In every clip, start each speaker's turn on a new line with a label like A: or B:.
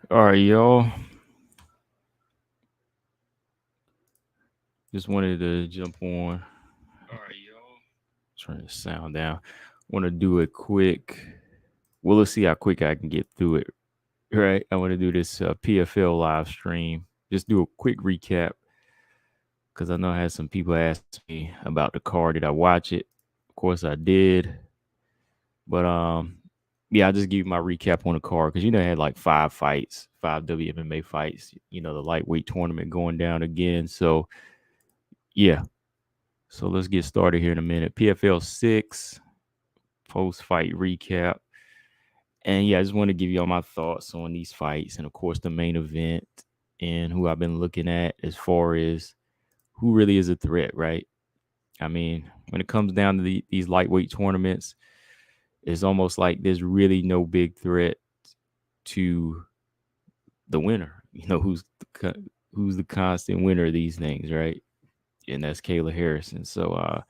A: All right, y'all. Just wanted to jump on. All right, y'all. Turn the sound down. Want to do a quick. Well, let's see how quick I can get through it. Right. I want to do this PFL live stream. Just do a quick recap because I know I had some people ask me about the card. Did I watch it? Of course, I did. But yeah, I'll just give you my recap on the card because I had like 5 fights, 5 WMMA fights. The lightweight tournament going down again. So yeah, so let's get started here in a minute. PFL 6 post fight recap. And yeah, I just want to give you all my thoughts on these fights and, of course, the main event and who I've been looking at as far as who really is a threat, right? I mean, when it comes down to these lightweight tournaments, it's almost like there's really no big threat to the winner. Who's the constant winner of these things, right? And that's Kayla Harrison. So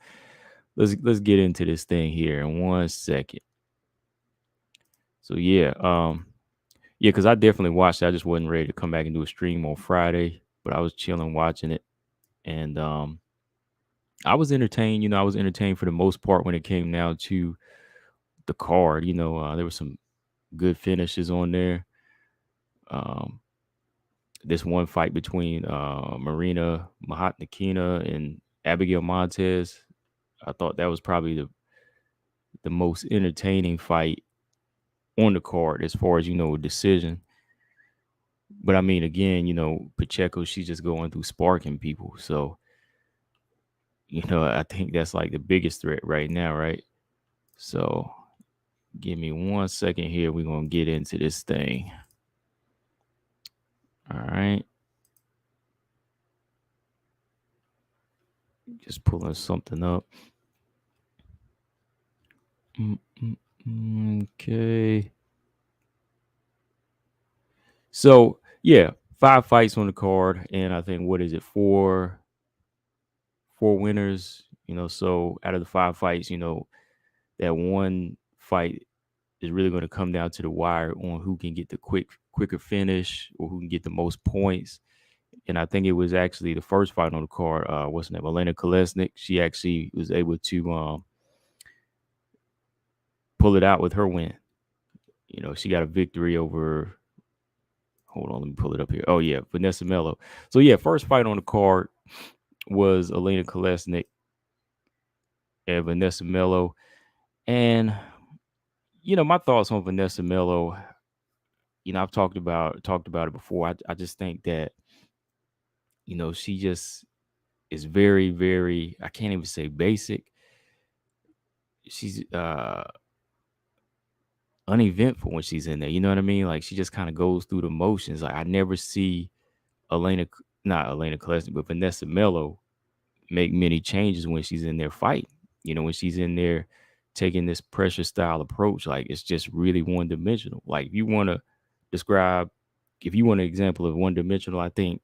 A: let's get into this thing here in 1 second. So yeah, because I definitely watched it. I just wasn't ready to come back and do a stream on Friday, but I was chilling watching it, and I was entertained. I was entertained for the most part when it came down to the card. There were some good finishes on there. Um, this one fight between Marina Mahatnikina and Abigail Montez, I thought that was probably the most entertaining fight on the card as far as a decision. But I mean, again, Pacheco, she's just going through sparking people. So, I think that's like the biggest threat right now, right? So, give me 1 second here. We're going to get into this thing. All right. Just pulling something up. Okay. So, yeah, 5 fights on the card. And I think, what is it, four winners? So out of the 5 fights, that one fight is really going to come down to the wire on who can get the quicker finish or who can get the most points. And I think it was actually the first fight on the card. What's her name? Elena Kolesnik. She actually was able to pull it out with her win. She got a victory over. Hold on, let me pull it up here. Oh yeah, Vanessa Mello. So yeah, first fight on the card was Elena Kolesnik and Vanessa Mello. And my thoughts on Vanessa Mello. I've talked about it before. I just think that she just is very, very, I can't even say basic. She's uneventful when she's in there. You know what I mean? Like she just kind of goes through the motions. Like I never see not Elena Kolesnik, but Vanessa Mello make many changes when she's in there fighting. When she's in there taking this pressure style approach, like it's just really one dimensional. Like if you want an example of one dimensional, I think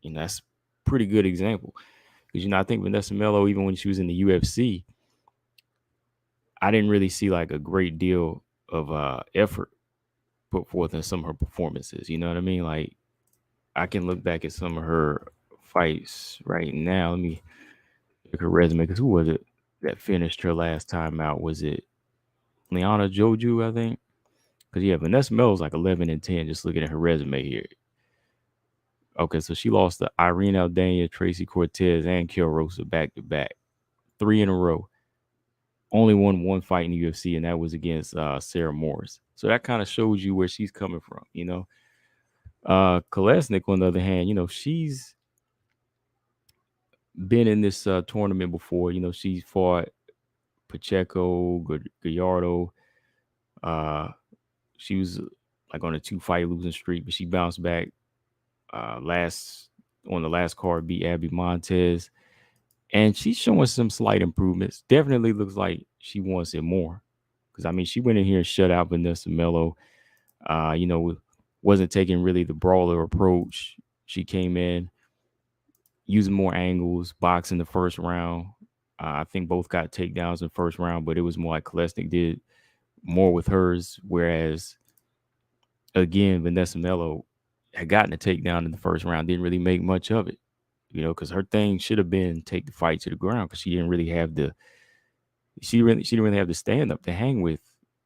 A: that's a pretty good example. Because I think Vanessa Mello, even when she was in the UFC, I didn't really see like a great deal of effort put forth in some of her performances. You know what I mean? Like I can look back at some of her fights right now. Let me look her resume. Because who was it that finished her last time out? Was it Liana Joju? I think. Because yeah, Vanessa Mello's like 11-10. Just looking at her resume here. Okay, so she lost to Irene Aldana, Tracy Cortez, and Kiel Rosa back to back, 3 in a row. Only won one fight in the UFC, and that was against Sarah Morris. So that kind of shows you where she's coming from, Kolesnik, on the other hand, she's been in this tournament before. She's fought Pacheco, Gallardo. She was like on a 2-fight losing streak, but she bounced back on the last card, beat Abby Montez. And she's showing some slight improvements. Definitely looks like she wants it more. Because, I mean, she went in here and shut out Vanessa Mello. Wasn't taking really the brawler approach. She came in using more angles, boxing the first round. I think both got takedowns in the first round, but it was more like Kolesnik did more with hers. Whereas, again, Vanessa Mello, had gotten a takedown in the first round, didn't really make much of it, because her thing should have been take the fight to the ground because she didn't really have she didn't really have the stand up to hang with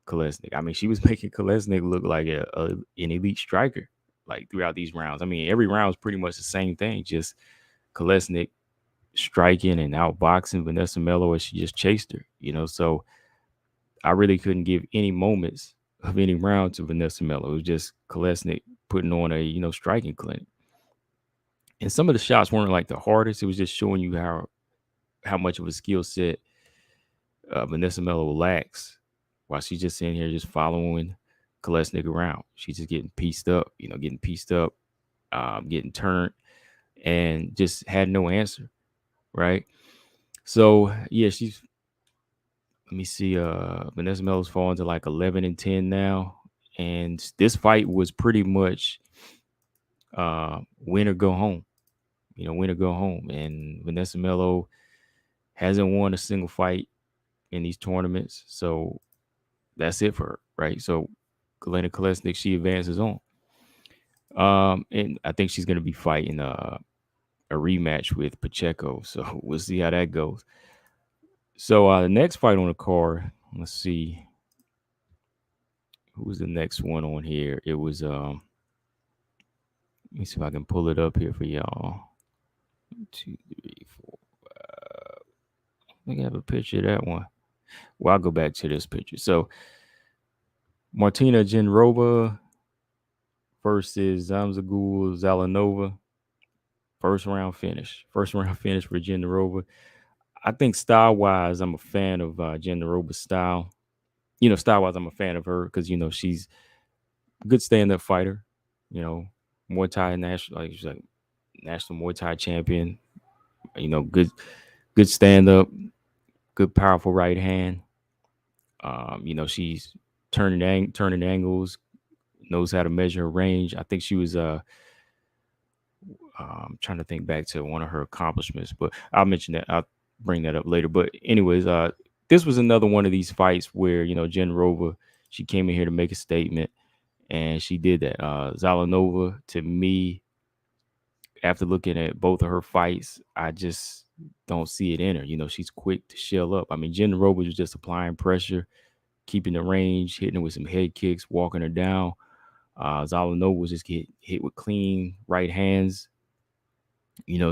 A: Kolesnik. I mean, she was making Kolesnik look like an elite striker like throughout these rounds. I mean, every round was pretty much the same thing, just Kolesnik striking and outboxing Vanessa Melo as she just chased her, So I really couldn't give any moments of any round to Vanessa Melo. It was just Kolesnik putting on a, striking clinic. And some of the shots weren't like the hardest. It was just showing you how much of a skill set Vanessa Melo lacks while she's just sitting here just following Kolesnik around. She's just getting pieced up, getting turned, and just had no answer, right? So, yeah, let me see, Vanessa Melo's falling to like 11-10 now. And this fight was pretty much win or go home. Win or go home. And Vanessa Melo hasn't won a single fight in these tournaments. So that's it for her, right? So Galena Kolesnik, she advances on. And I think she's going to be fighting a rematch with Pacheco. So we'll see how that goes. So the next fight on the card, let's see. Who was the next one on here? It was, let me see if I can pull it up here for y'all. 2, 3, 4, 5. I think I have a picture of that one. Well, I'll go back to this picture. So Martina Genrova versus Zamzagul Zalanova. First round finish for Genrova. I think style-wise, I'm a fan of Genrova's style. Style-wise, I'm a fan of her because, she's a good stand-up fighter. Muay Thai national, she's like national Muay Thai champion. Good stand-up, good powerful right hand. She's turning angles, knows how to measure her range. I think she was I'm trying to think back to one of her accomplishments, but I'll mention that. I'll bring that up later. But anyways, this was another one of these fights where, Genrova, she came in here to make a statement, and she did that. Zalanova, to me, after looking at both of her fights, I just don't see it in her. She's quick to shell up. I mean, Genrova was just applying pressure, keeping the range, hitting her with some head kicks, walking her down. Zalanova was just get hit with clean right hands.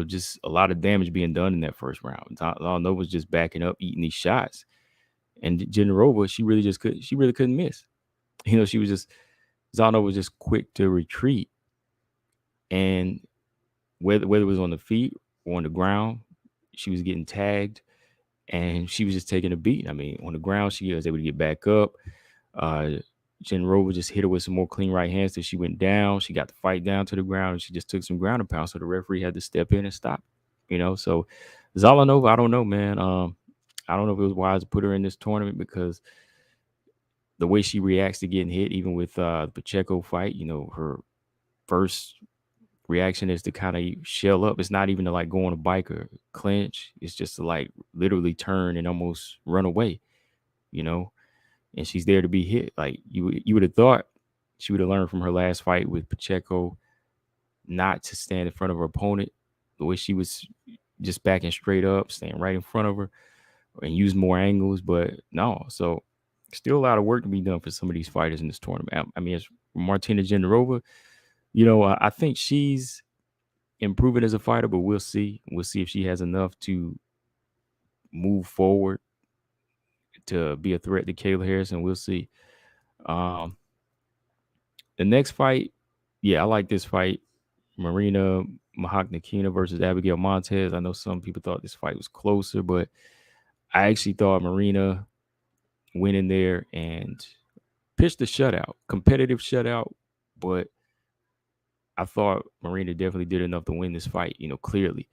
A: Just a lot of damage being done in that first round. Zalanova was just backing up, eating these shots. And Genrova, she really couldn't miss. Zalanova was just quick to retreat. And whether it was on the feet or on the ground, she was getting tagged and she was just taking a beat. I mean, on the ground, she was able to get back up. Genrova just hit her with some more clean right hands till she went down. She got the fight down to the ground and she just took some ground and pound. So the referee had to step in and stop. So Zalanova, I don't know, man. I don't know if it was wise to put her in this tournament because the way she reacts to getting hit, even with the Pacheco fight, her first reaction is to kind of shell up. It's not even to like go on a bike or clinch. It's just to like literally turn and almost run away, and she's there to be hit. Like you would have thought she would have learned from her last fight with Pacheco not to stand in front of her opponent the way she was just backing straight up, staying right in front of her and use more angles. But no, so still a lot of work to be done for some of these fighters in this tournament. I mean, it's Martina Genrova, I think she's improving as a fighter, but we'll see. We'll see if she has enough to move forward to be a threat to Kayla Harrison. We'll see. The next fight, I like this fight. Marina Mahaknikina versus Abigail Montez. I know some people thought this fight was closer, but I actually thought Marina went in there and pitched a shutout, competitive shutout, but I thought Marina definitely did enough to win this fight, clearly.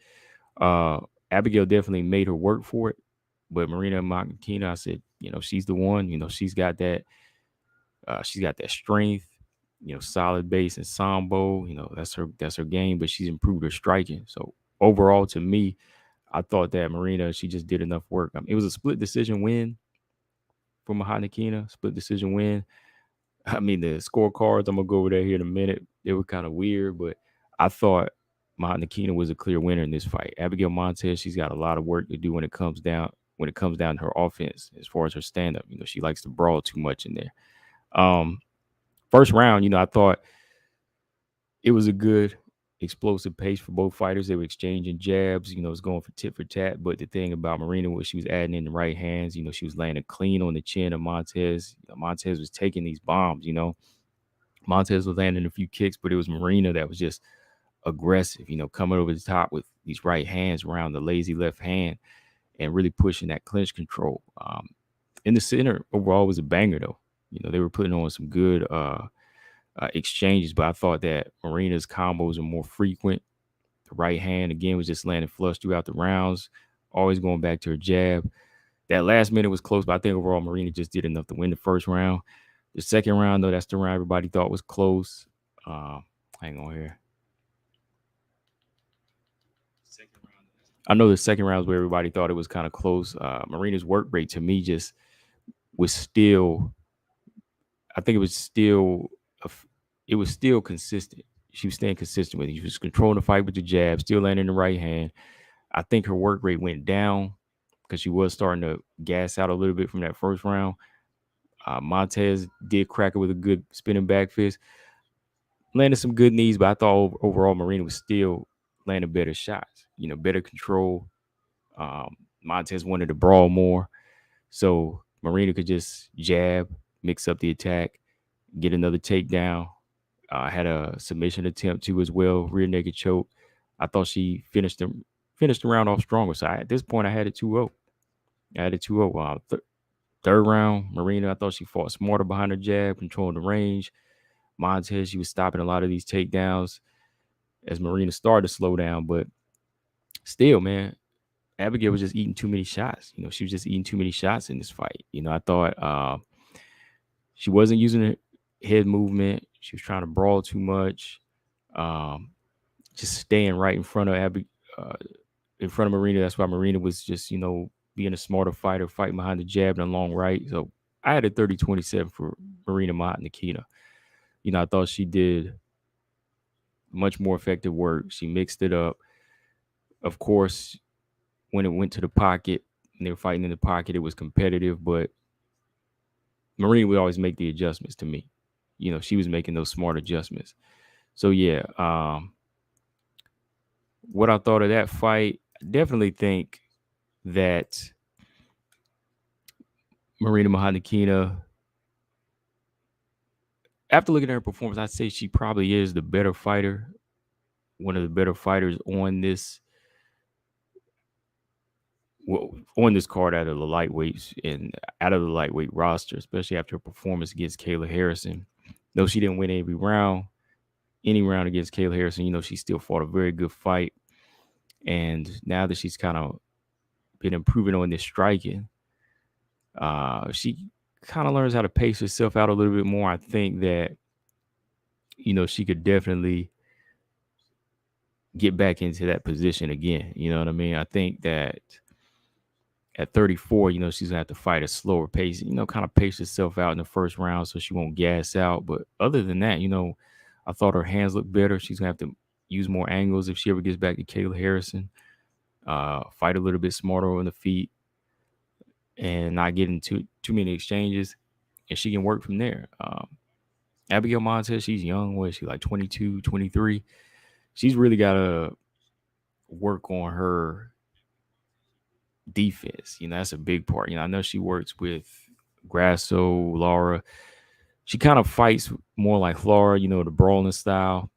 A: Abigail definitely made her work for it, but Marina Mahaknikina, I said, she's the one. She's got that strength, solid base and sambo. That's her game, but she's improved her striking. So overall, to me, I thought that Marina, she just did enough work. It was a split decision win for Mahaknikina, split decision win. I mean, the scorecards, I'm gonna go over there here in a minute. They were kind of weird, but I thought Nakina was a clear winner in this fight. Abigail Montez, she's got a lot of work to do when it comes down to her offense as far as her stand up. She likes to brawl too much in there. First round, I thought it was a good explosive pace for both fighters. They were exchanging jabs, it was going for tit for tat. But the thing about Marina was she was adding in the right hands. She was landing clean on the chin of Montez. Montez was taking these bombs, Montez was landing a few kicks, but it was Marina that was just aggressive, coming over the top with these right hands around the lazy left hand and really pushing that clinch control. In the center, overall, was a banger, though. They were putting on some good exchanges, but I thought that Marina's combos are more frequent. The right hand, again, was just landing flush throughout the rounds, always going back to her jab. That last minute was close, but I think overall Marina just did enough to win the first round. The second round, though, that's the round everybody thought was close. Hang on here. I know the second round is where everybody thought it was kind of close. Marina's work rate to me just was still, I think it was still consistent. She was staying consistent with it. She was controlling the fight with the jab, still landing the right hand. I think her work rate went down because she was starting to gas out a little bit from that first round. Montez did crack it with a good spinning back fist. Landed some good knees, but I thought overall Marina was still landing better shots, better control. Montez wanted to brawl more. So Marina could just jab, mix up the attack, get another takedown. Had a submission attempt too as well, rear naked choke. I thought she finished the round off stronger. So at this point, I had it 2-0. I had it 2-0. Third round, Marina, I thought she fought smarter behind her jab, controlling the range. Montez, she was stopping a lot of these takedowns as Marina started to slow down. But still, man, Abigail was just eating too many shots. She was just eating too many shots in this fight. I thought she wasn't using her head movement. She was trying to brawl too much. Just staying right in front of Marina. That's why Marina was just, being a smarter fighter, fighting behind the jab and a long right. So I had a 30-27 for Marina Nikina. I thought she did much more effective work. She mixed it up. Of course, when it went to the pocket and they were fighting in the pocket, it was competitive, but Marina would always make the adjustments to me. She was making those smart adjustments. So, yeah, what I thought of that fight, I definitely think that Marina Nikina, after looking at her performance, I'd say she probably is the better fighter, one of the better fighters on this card out of the lightweights and out of the lightweight roster, especially after her performance against Kayla Harrison. Though she didn't win any round against Kayla Harrison, she still fought a very good fight. And now that she's kind of been improving on this striking, she kind of learns how to pace herself out a little bit more. I think that, she could definitely get back into that position again. You know what I mean? I think that at 34, she's gonna have to fight a slower pace, kind of pace herself out in the first round so she won't gas out. But other than that, I thought her hands looked better. She's gonna have to use more angles if she ever gets back to Kayla Harrison. Fight a little bit smarter on the feet and not get into too many exchanges, and she can work from there. Abigail Montez, she's young. What is she, like 22, 23? She's really got to work on her defense. That's a big part. I know she works with Grasso, Laura. She kind of fights more like Laura, the brawling style,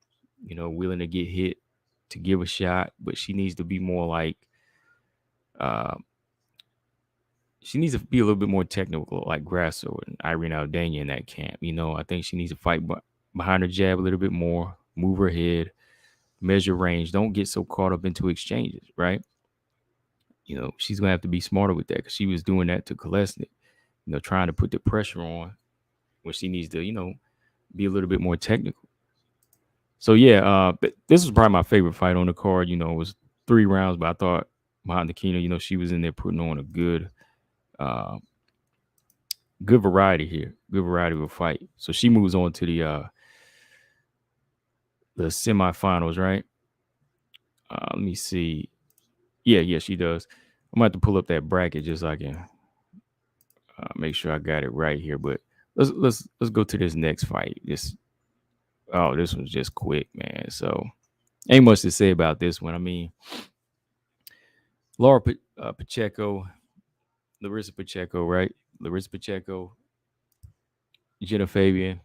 A: willing to get hit to give a shot, but she needs to be more like, she needs to be a little bit more technical, like Grasso and Irene Aldana in that camp. I think she needs to fight behind her jab a little bit more, move her head, measure range. Don't get so caught up into exchanges, right? She's going to have to be smarter with that because she was doing that to Kolesnik, trying to put the pressure on when she needs to, be a little bit more technical. So, yeah, but this was probably my favorite fight on the card. It was 3 rounds, but I thought Nikina, she was in there putting on a good good variety here. Good variety of a fight. So she moves on to the semifinals, right? Let me see. Yeah, she does. I'm gonna have to pull up that bracket just so I can make sure I got it right here. But let's go to this next fight. This one's just quick, man. So ain't much to say about this one. I mean, Pacheco, Larissa Pacheco, right? Larissa Pacheco, Jenna Fabian.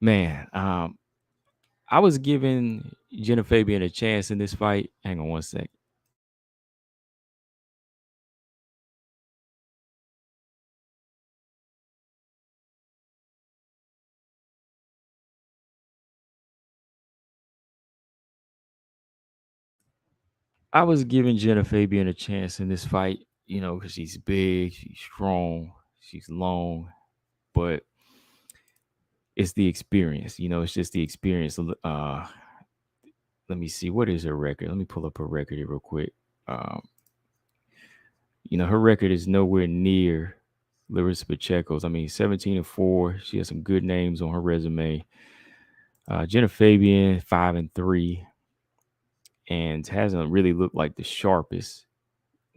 A: Man, I was giving Jenna Fabian a chance in this fight. Hang on one sec. I was giving Jenna Fabian a chance in this fight, because she's big, she's strong, she's long, but it's the experience. It's just the experience. Let me see, what is her record? Let me pull up her record here real quick. Um, her record is nowhere near Larissa Pacheco's. I mean, 17-4. She has some good names on her resume. Jenna Fabian, 5-3, and hasn't really looked like the sharpest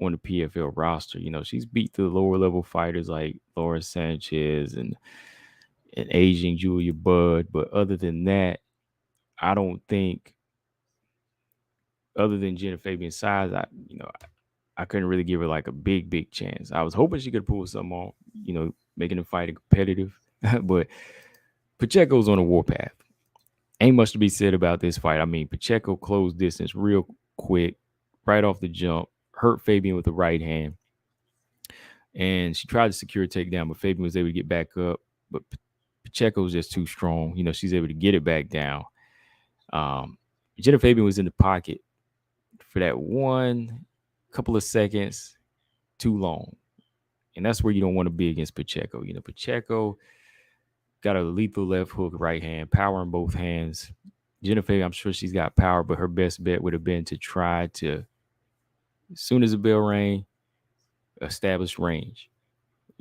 A: on the PFL roster. She's beat the lower level fighters like Laura Sanchez and aging Julia Budd. But other than that, I don't think, other than Jenna Fabian's size, I couldn't really give her like a big chance. I was hoping she could pull something off, making the fight competitive. But Pacheco's on a warpath. Ain't much to be said about this fight. I mean, Pacheco closed distance real quick, right off the jump, hurt Fabian with the right hand. And she tried to secure a takedown, but Fabian was able to get back up. But Pacheco was just too strong. She's able to get it back down. Jenna Fabian was in the pocket for that one couple of seconds too long. And that's where you don't want to be against Pacheco. Pacheco got a lethal left hook, right hand, power in both hands. Jenna Fabian, I'm sure she's got power, but her best bet would have been to try to, as soon as the bell rang, establish range.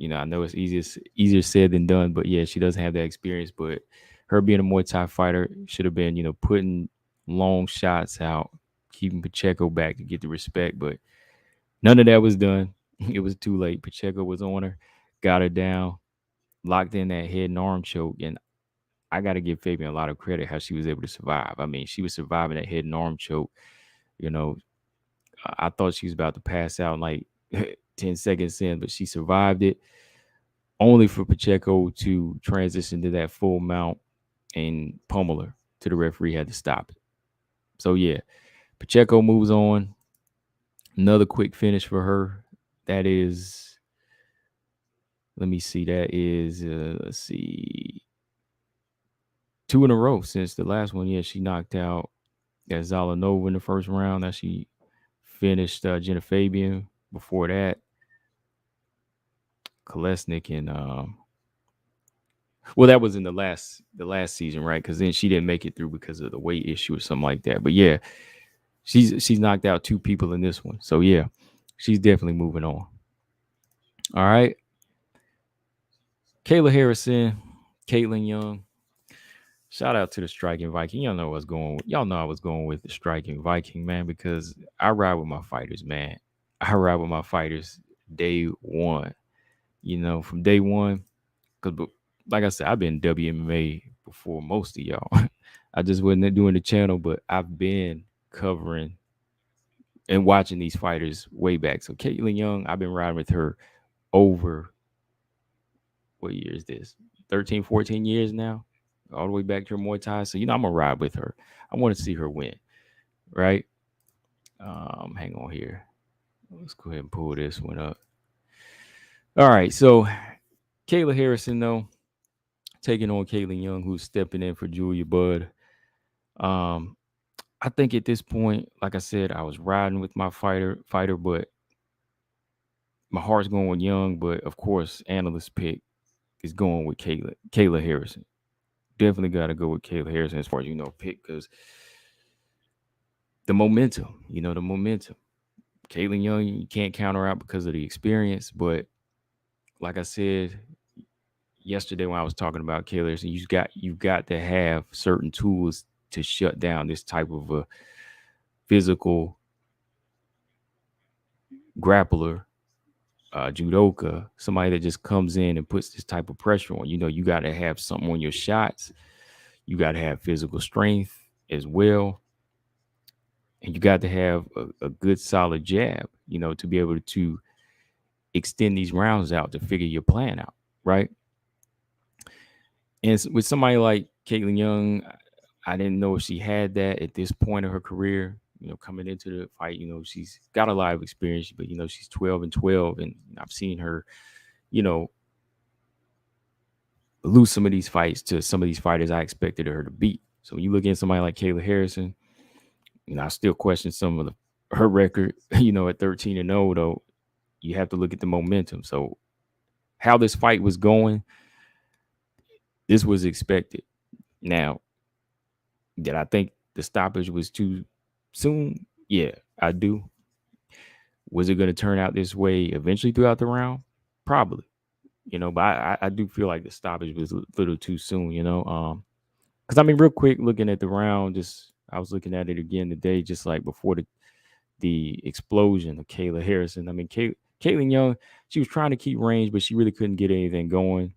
A: I know it's easier said than done, but yeah, she doesn't have that experience. But her being a Muay Thai fighter should have been, putting long shots out, keeping Pacheco back to get the respect. But none of that was done. It was too late. Pacheco was on her, got her down, locked in that head and arm choke. And I got to give Fabian a lot of credit how she was able to survive. I mean, she was surviving that head and arm choke. I thought she was about to pass out like 10 seconds in, but she survived it, only for Pacheco to transition to that full mount and pummel her to the referee had to stop it. So, yeah, Pacheco moves on. Another quick finish for her. That is, let me see, that is, let's see, 2 in a row since the last one. Yeah, she knocked out Zalanova in the first round. Now she finished Jenna Fabian. Before that, Kolesnik and well, that was in the last season, right? Because then she didn't make it through because of the weight issue or something like that. But yeah, she's knocked out 2 people in this one. So yeah, she's definitely moving on. All right, Kayla Harrison, Caitlin Young. Shout out to the Striking Viking. Y'all know I was going with the Striking Viking, man, because I ride with my fighters, man. I ride with my fighters day one. From day one, because like I said, I've been WMMA before most of y'all. I just wasn't doing the channel, but I've been covering and watching these fighters way back. So Caitlin Young, I've been riding with her over, what year is this? 13, 14 years now, all the way back to her Muay Thai. So, I'm going to ride with her. I want to see her win, right? Hang on here. Let's go ahead and pull this one up. All right. So, Kayla Harrison, though, taking on Caitlin Young, who's stepping in for Julia Budd. I think at this point, like I said, I was riding with my fighter, but my heart's going with Young. But of course, analyst pick is going with Kayla Harrison. Definitely got to go with Kayla Harrison as far as pick, because the momentum, the momentum. Caitlin Young, you can't counter out because of the experience, but like I said yesterday when I was talking about killers, and you've got to have certain tools to shut down this type of a physical grappler, judoka, somebody that just comes in and puts this type of pressure on. You got to have something on your shots. You got to have physical strength as well, and you got to have a good solid jab. To be able to extend these rounds out to figure your plan out, right? And with somebody like Caitlin Young, I didn't know if she had that at this point of her career. Coming into the fight, she's got a lot of experience, but she's 12-12, and I've seen her, you know, lose some of these fights to some of these fighters I expected her to beat. So when you look at somebody like Kayla Harrison, I still question some of her record. At 13-0, though, you have to look at the momentum. So how this fight was going, this was expected. Now, did I think the stoppage was too soon? Yeah, I do. Was it going to turn out this way eventually throughout the round? Probably. But I do feel like the stoppage was a little too soon. Because I mean, real quick, looking at the round, just I was looking at it again today, just like before the explosion of Kayla Harrison. I mean, Caitlin Young, she was trying to keep range, but she really couldn't get anything going,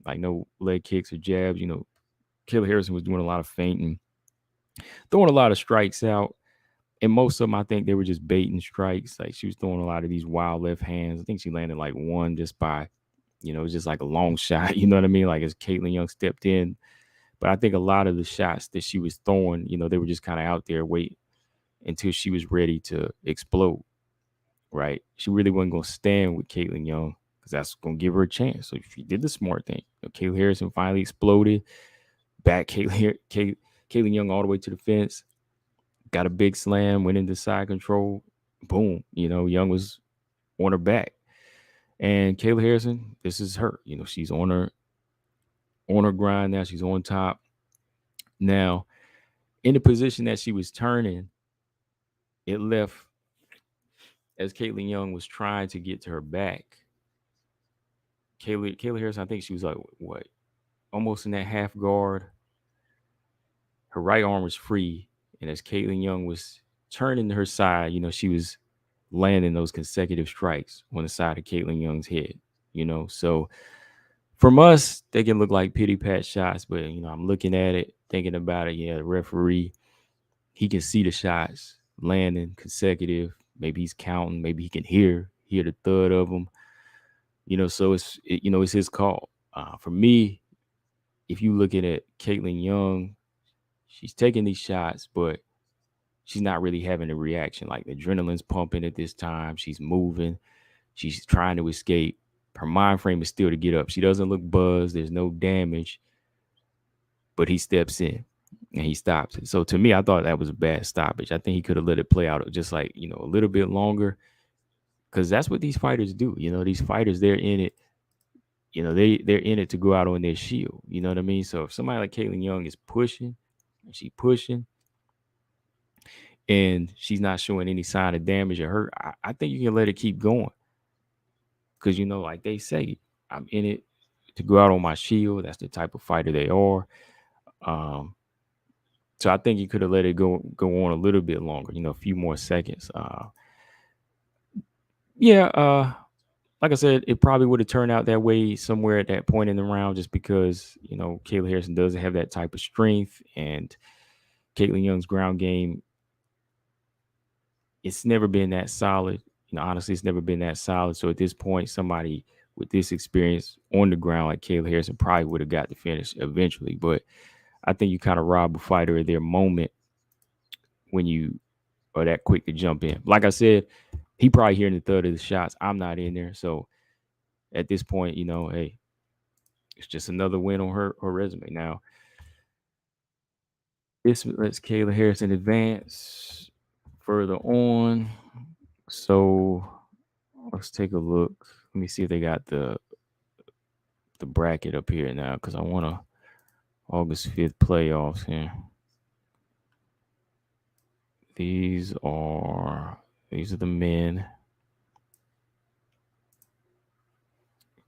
A: like no leg kicks or jabs. Kayla Harrison was doing a lot of feinting, throwing a lot of strikes out. And most of them, I think they were just baiting strikes. Like she was throwing a lot of these wild left hands. I think she landed like one just by, it was just like a long shot. You know what I mean? Like as Caitlin Young stepped in. But I think a lot of the shots that she was throwing, they were just kind of out there waiting until she was ready to explode. Right? She really wasn't going to stand with Caitlin Young because that's going to give her a chance. So she did the smart thing. Caitlin Harrison finally exploded. Back Caitlin Young all the way to the fence. Got a big slam, went into side control. Boom. Young was on her back. And Kayla Harrison, this is her. She's on her grind now. She's on top. Now, in the position that she was turning, it left as Caitlin Young was trying to get to her back. Kayla Harrison, I think she was like, what, almost in that half guard. Her right arm was free. And as Caitlin Young was turning to her side, she was landing those consecutive strikes on the side of Caitlin Young's head. So from us, they can look like pity pat shots, but I'm looking at it, thinking about it. Yeah, the referee, he can see the shots landing consecutive. Maybe he's counting. Maybe he can hear the thud of them. So it's his call. For me, if you looking at Caitlin Young, she's taking these shots, but she's not really having a reaction. Like the adrenaline's pumping at this time. She's moving. She's trying to escape. Her mind frame is still to get up. She doesn't look buzzed. There's no damage. But he steps in and he stops it. So to me, I thought that was a bad stoppage. I think he could have let it play out just like, a little bit longer. Because that's what these fighters do. These fighters, they're in it. They're in it to go out on their shield. You know what I mean? So if somebody like Caitlin Young is pushing, and she's pushing, and she's not showing any sign of damage or hurt, I think you can let it keep going. Because, like they say, I'm in it to go out on my shield. That's the type of fighter they are. So I think you could have let it go on a little bit longer, a few more seconds. Like I said, it probably would have turned out that way somewhere at that point in the round, just because, Kayla Harrison doesn't have that type of strength, and Caitlin Young's ground game, it's never been that solid. Honestly, it's never been that solid. So at this point, somebody with this experience on the ground like Kayla Harrison probably would have got the finish eventually. But I think you kind of rob a fighter of their moment when you are that quick to jump in. Like I said, he probably hearing the third of the shots. I'm not in there. So at this point, hey, it's just another win on her resume. Now, this lets Kayla Harrison advance further on. So let's take a look. Let me see if they got the bracket up here now, because I want to August 5th playoffs here. These are the men.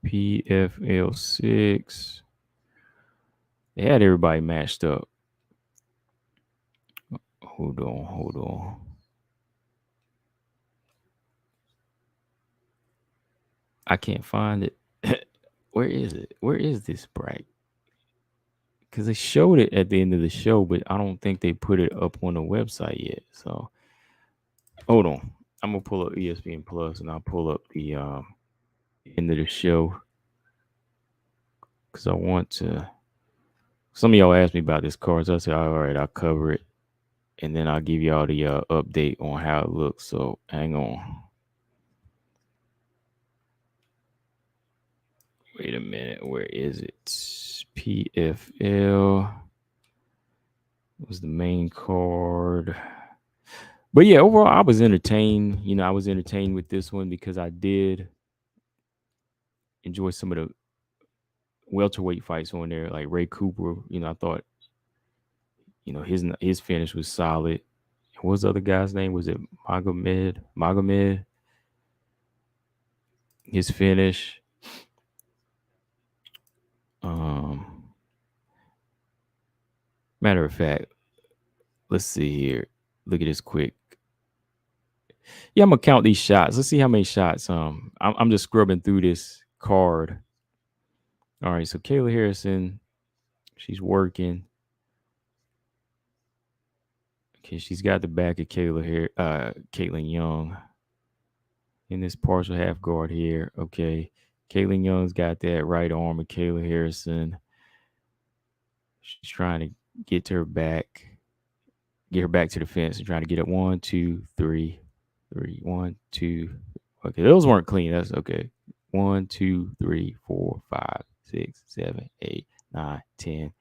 A: PFL 6. They had everybody matched up. Hold on. I can't find it. Where is it? Where is this bracket? Because they showed it at the end of the show, but I don't think they put it up on the website yet. So hold on. I'm gonna pull up ESPN Plus and I'll pull up the end of the show. Because I want to. Some of y'all asked me about this card, so I said, all right, I'll cover it. And then I'll give y'all the update on how it looks. So hang on. Wait a minute. Where is it? PFL was the main card. But yeah, overall, I was entertained. You know, I was entertained with this one because I did enjoy some of the welterweight fights on there, like Ray Cooper. You know, I thought, you know, his finish was solid. What was the other guy's name? Was it Magomed? His finish. Matter of fact, let's see here. Look at this quick. Yeah, I'm gonna count these shots. Let's see how many shots. I'm just scrubbing through this card. All right, so Kayla Harrison, she's working. Okay, she's got the back of Caitlin Young in this partial half guard here. Okay, Caitlin Young's got that right arm of Kayla Harrison. She's trying to get her back to the fence and trying to get it 1, 2, 3, 1, 2. Okay, those weren't clean. That's okay. 1, 2, 3, 4, 5, 6, 7, 8, 9, 10.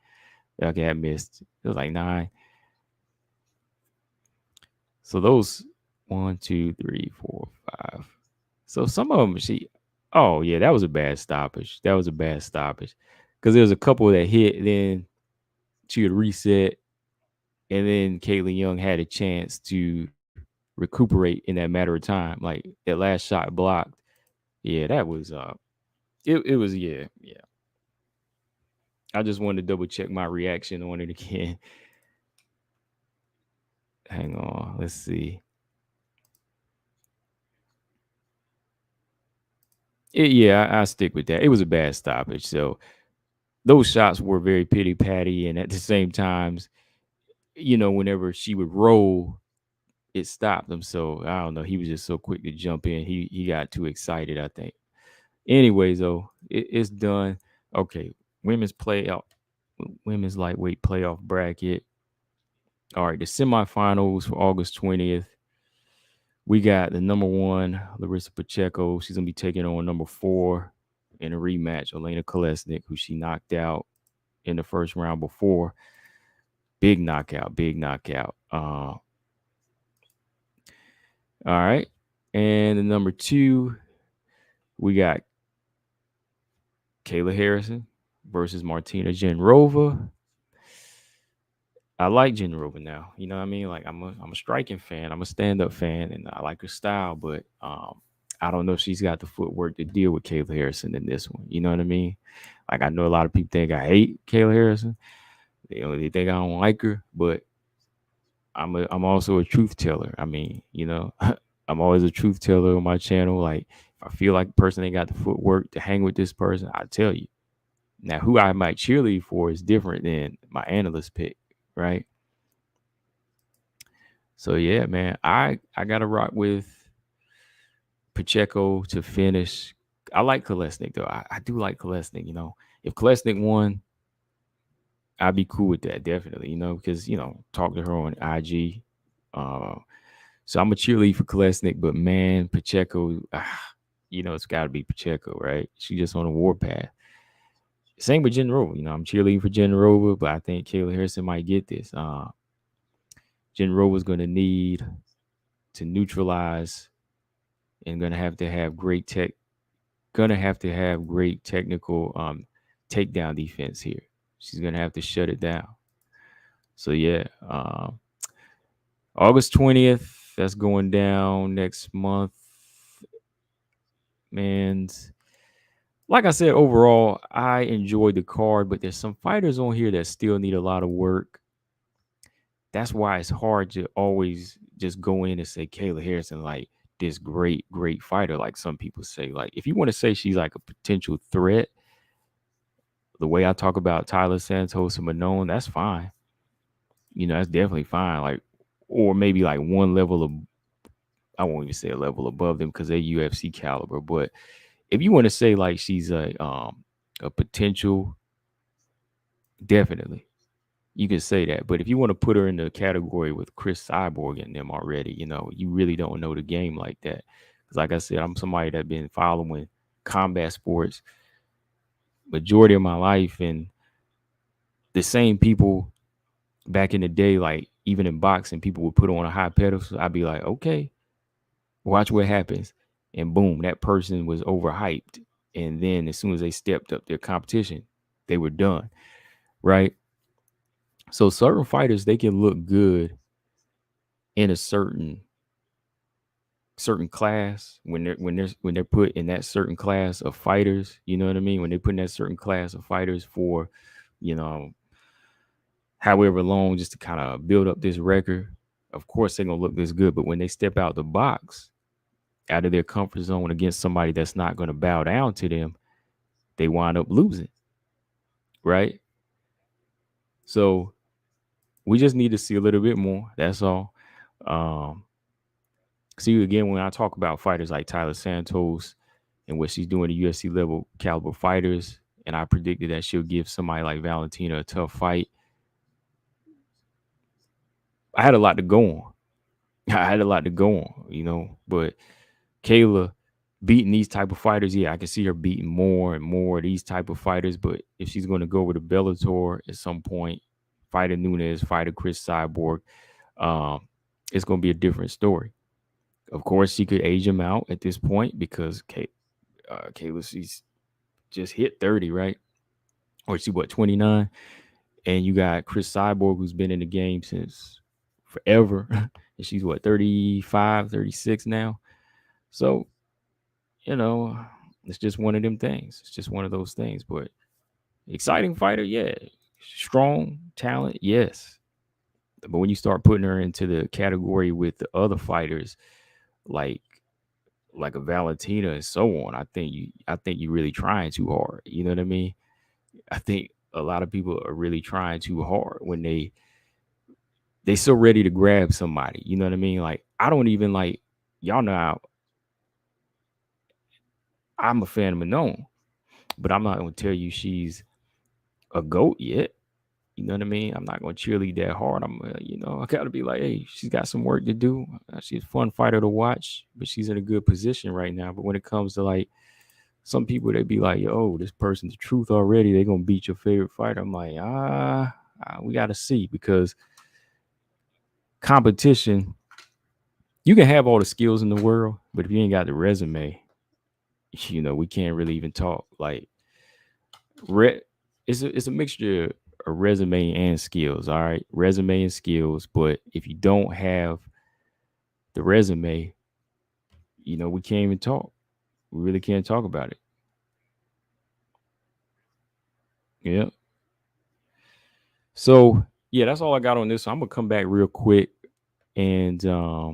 A: Okay, I missed. It was like 9. So those 1, 2, 3, 4, 5. So some of them oh yeah, that was a bad stoppage. Because there was a couple that hit, then she would reset, and then Caitlin Young had a chance to recuperate in that matter of time. Like that last shot blocked. Yeah, that was it was yeah. I just wanted to double check my reaction on it again. Hang on, let's see. I stick with that. It was a bad stoppage. So those shots were very pity patty, and at the same times, you know, whenever she would roll, it stopped him. So I don't know. He was just so quick to jump in. He got too excited, I think. Anyways, though, it's done. Okay, women's lightweight playoff bracket. All right, the semifinals for August 20th. We got the number 1, Larissa Pacheco. She's gonna be taking on number 4 in a rematch, Elena Kolesnik, who she knocked out in the first round before. Big knockout. All right. And the number 2, we got Kayla Harrison versus Martina Genrova. I like Genrova now. You know what I mean? Like I'm a striking fan. I'm a stand-up fan, and I like her style, but I don't know if she's got the footwork to deal with Kayla Harrison in this one. You know what I mean? Like I know a lot of people think I hate Kayla Harrison. They think I don't like her, but I'm also a truth teller. I mean, you know, I'm always a truth teller on my channel. Like if I feel like a person ain't got the footwork to hang with this person, I tell you. Now, who I might cheerlead for is different than my analyst pick, right? So yeah, man, I gotta rock with Pacheco to finish. I like Kolesnik though. I do like Kolesnik. You know, if Kolesnik won, I'd be cool with that definitely. You know, because talk to her on IG. So I'm a cheerlead for Kolesnik, but man, Pacheco, it's got to be Pacheco, right? She just on a warpath. Same with Genrova. You know, I'm cheerleading for Genrova, but I think Kayla Harrison might get this. Genrova's going to need to neutralize and going to have great technical takedown defense here. She's going to have to shut it down. So yeah, August 20th, that's going down next month. Man, like I said, overall, I enjoyed the card, but there's some fighters on here that still need a lot of work. That's why it's hard to always just go in and say Kayla Harrison, like this great fighter. Like some people say, like if you want to say she's like a potential threat, the way I talk about Tyler Santos and Manon, that's fine. That's definitely fine. Like, or maybe like one level of, I won't even say a level above them because they're UFC caliber. But if you want to say like she's a potential, definitely you can say that. But if you want to put her in the category with Chris Cyborg and them already, you really don't know the game like that. Because like I said, I'm somebody that been following combat sports majority of my life, and the same people back in the day, like even in boxing, people would put on a high pedestal. I'd be like, okay, watch what happens. And boom, that person was overhyped. And then as soon as they stepped up their competition, they were done. Right. So certain fighters, they can look good in a certain class when they're put in that certain class of fighters. You know what I mean? When they put in that certain class of fighters for, you know, however long, just to kind of build up this record. Of course, they're gonna look this good, but when they step out the box, out of their comfort zone against somebody that's not going to bow down to them, they wind up losing. Right. So we just need to see a little bit more. That's all. See, again, when I talk about fighters like Tyler Santos and what she's doing to UFC level caliber fighters, and I predicted that she'll give somebody like Valentina a tough fight, I had a lot to go on. But Kayla beating these type of fighters, yeah, I can see her beating more and more of these type of fighters. But if she's going to go over to Bellator at some point, fight a Nunes, fight a Chris Cyborg, it's going to be a different story. Of course, she could age him out at this point because Kayla, she's just hit 30, right? Or she, 29? And you got Chris Cyborg, who's been in the game since forever. And she's 35, 36 now. So, it's just one of them things. It's just one of those things. But exciting fighter, yeah. Strong talent, yes. But when you start putting her into the category with the other fighters, like a Valentina and so on, I think you're really trying too hard. You know what I mean? I think a lot of people are really trying too hard when they so ready to grab somebody. You know what I mean? Like, I don't even like, y'all know I'm a fan of Manon, but I'm not gonna tell you she's a GOAT yet. You know what I mean? I'm not gonna cheerlead that hard. I gotta be like, hey, she's got some work to do. She's a fun fighter to watch, but she's in a good position right now. But when it comes to like some people, they be like, yo, this person's the truth already. They're gonna beat your favorite fighter. I'm like, we gotta see, because competition, you can have all the skills in the world, but if you ain't got the resume, we can't really even talk. Like, it's a mixture of resume and skills. All right, resume and skills. But if you don't have the resume, we can't even talk. We really can't talk about it. Yeah. So yeah, that's all I got on this. So I'm gonna come back real quick, and I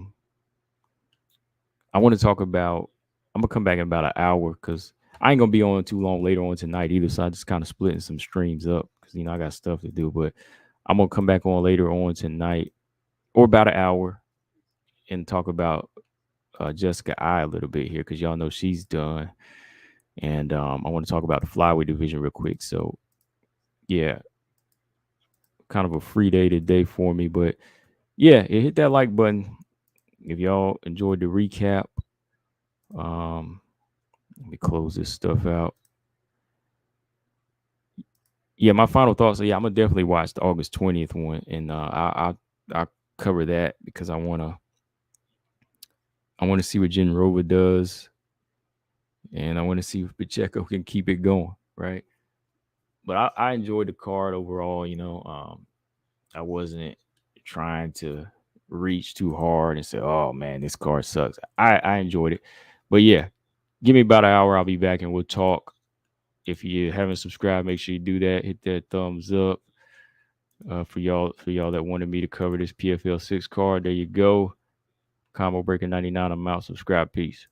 A: want to talk about. I'm gonna come back in about an hour because I ain't gonna be on too long later on tonight either. So I just kind of splitting some streams up because I got stuff to do. But I'm gonna come back on later on tonight, or about an hour, and talk about Jessica I a little bit here because y'all know she's done, and I want to talk about the flyweight division real quick. So yeah, kind of a free day today for me, but yeah, hit that like button if y'all enjoyed the recap. Let me close this stuff out. Yeah, my final thoughts. So yeah, I'm gonna definitely watch the August 20th one, and I'll cover that because I wanna see what Jen Rover does, and I want to see if Pacheco can keep it going, right? But I enjoyed the card overall. I wasn't trying to reach too hard and say, "Oh man, this card sucks." I enjoyed it, but yeah, give me about an hour. I'll be back and we'll talk. If you haven't subscribed, make sure you do that. Hit that thumbs up. For y'all that wanted me to cover this PFL 6 card, there you go. Combo Breaker 99. I'm out. Subscribe. Peace.